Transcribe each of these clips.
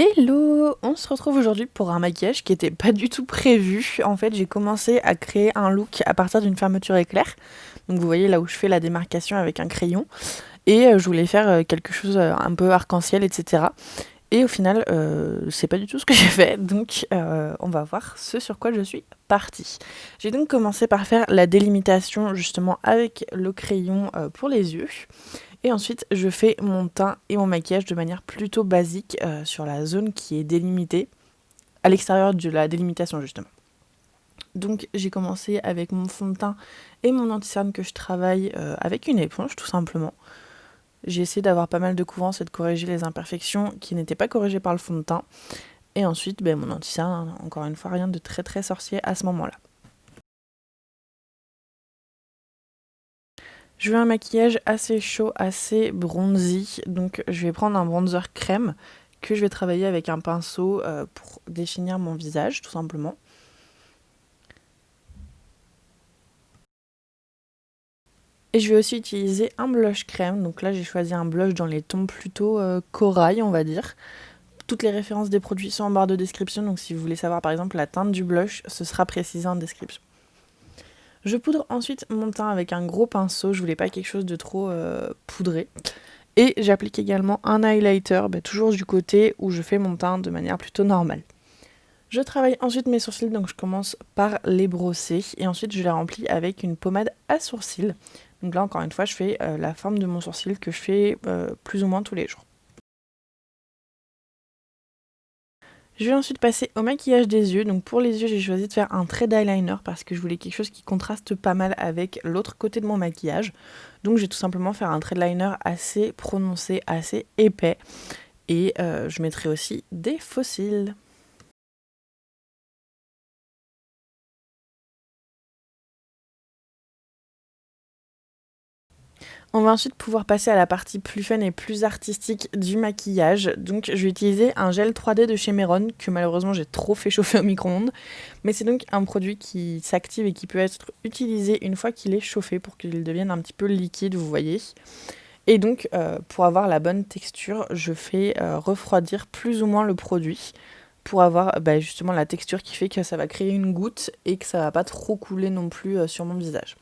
Hello! On se retrouve aujourd'hui pour un maquillage qui était pas du tout prévu. En fait, j'ai commencé à créer un look à partir d'une fermeture éclair. Donc vous voyez là où je fais la démarcation avec un crayon. Et je voulais faire quelque chose un peu arc-en-ciel, etc. Et au final, c'est pas du tout ce que j'ai fait. Donc on va voir ce sur quoi je suis partie. J'ai donc commencé par faire la délimitation justement avec le crayon pour les yeux. Et ensuite, je fais mon teint et mon maquillage de manière plutôt basique sur la zone qui est délimitée, à l'extérieur de la délimitation justement. Donc j'ai commencé avec mon fond de teint et mon anti-cerne que je travaille avec une éponge tout simplement. J'ai essayé d'avoir pas mal de couvrance et de corriger les imperfections qui n'étaient pas corrigées par le fond de teint. Et ensuite, mon anti-cerne, encore une fois, rien de très très sorcier à ce moment-là. Je veux un maquillage assez chaud, assez bronzy, donc je vais prendre un bronzer crème que je vais travailler avec un pinceau pour définir mon visage, tout simplement. Et je vais aussi utiliser un blush crème, donc là j'ai choisi un blush dans les tons plutôt corail, on va dire. Toutes les références des produits sont en barre de description, donc si vous voulez savoir par exemple la teinte du blush, ce sera précisé en description. Je poudre ensuite mon teint avec un gros pinceau, je voulais pas quelque chose de trop poudré. Et j'applique également un highlighter, toujours du côté où je fais mon teint de manière plutôt normale. Je travaille ensuite mes sourcils, donc je commence par les brosser et ensuite je les remplis avec une pommade à sourcils. Donc là encore une fois je fais la forme de mon sourcil que je fais plus ou moins tous les jours. Je vais ensuite passer au maquillage des yeux. Donc pour les yeux, j'ai choisi de faire un trait d'eyeliner parce que je voulais quelque chose qui contraste pas mal avec l'autre côté de mon maquillage. Donc j'ai tout simplement fait un trait de liner assez prononcé, assez épais. Et je mettrai aussi des faux cils. On va ensuite pouvoir passer à la partie plus fun et plus artistique du maquillage. Donc je vais utiliser un gel 3D de chez Meron que malheureusement j'ai trop fait chauffer au micro-ondes. Mais c'est donc un produit qui s'active et qui peut être utilisé une fois qu'il est chauffé pour qu'il devienne un petit peu liquide, vous voyez. Et donc pour avoir la bonne texture, je fais refroidir plus ou moins le produit pour avoir justement la texture qui fait que ça va créer une goutte et que ça va pas trop couler non plus sur mon visage.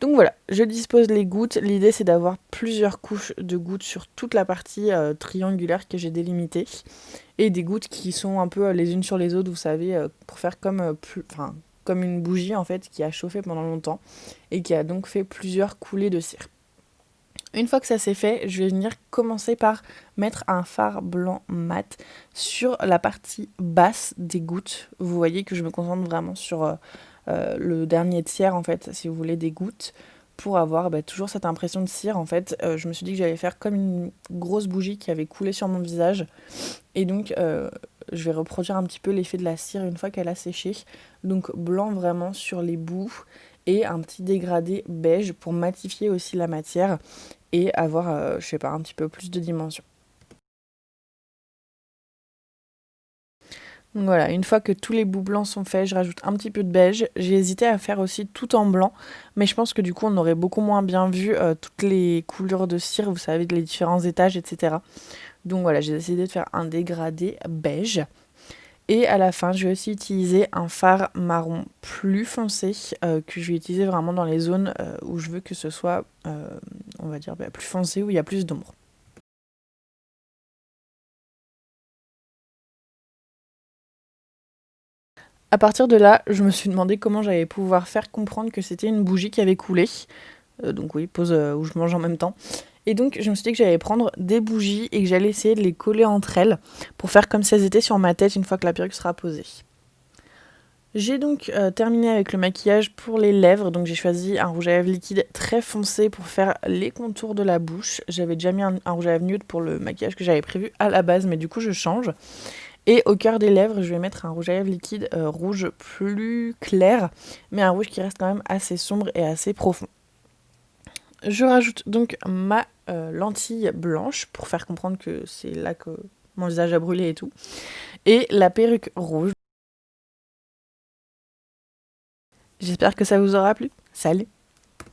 Donc voilà, je dispose les gouttes. L'idée c'est d'avoir plusieurs couches de gouttes sur toute la partie triangulaire que j'ai délimitée. Et des gouttes qui sont un peu les unes sur les autres, vous savez, pour faire comme une bougie en fait qui a chauffé pendant longtemps et qui a donc fait plusieurs coulées de cire. Une fois que ça c'est fait, je vais venir commencer par mettre un fard blanc mat sur la partie basse des gouttes. Vous voyez que je me concentre vraiment sur le dernier tiers en fait, si vous voulez, des gouttes, pour avoir toujours cette impression de cire en fait. Je me suis dit que j'allais faire comme une grosse bougie qui avait coulé sur mon visage. Et donc je vais reproduire un petit peu l'effet de la cire une fois qu'elle a séché. Donc blanc vraiment sur les bouts et un petit dégradé beige pour matifier aussi la matière et avoir, je sais pas, un petit peu plus de dimension. Donc voilà, une fois que tous les bouts blancs sont faits, je rajoute un petit peu de beige. J'ai hésité à faire aussi tout en blanc, mais je pense que du coup on aurait beaucoup moins bien vu toutes les couleurs de cire, vous savez, les différents étages, etc. Donc voilà, j'ai décidé de faire un dégradé beige. Et à la fin, je vais aussi utiliser un fard marron plus foncé que je vais utiliser vraiment dans les zones où je veux que ce soit, on va dire, plus foncé, où il y a plus d'ombre. À partir de là, je me suis demandé comment j'allais pouvoir faire comprendre que c'était une bougie qui avait coulé. Donc oui, pause où je mange en même temps. Et donc je me suis dit que j'allais prendre des bougies et que j'allais essayer de les coller entre elles pour faire comme si elles étaient sur ma tête une fois que la perruque sera posée. J'ai donc terminé avec le maquillage pour les lèvres, donc j'ai choisi un rouge à lèvres liquide très foncé pour faire les contours de la bouche. J'avais déjà mis un rouge à lèvres nude pour le maquillage que j'avais prévu à la base, mais du coup je change. Et au cœur des lèvres, je vais mettre un rouge à lèvres liquide rouge plus clair, mais un rouge qui reste quand même assez sombre et assez profond. Je rajoute donc ma lentille blanche pour faire comprendre que c'est là que mon visage a brûlé et tout. Et la perruque rouge. J'espère que ça vous aura plu. Salut!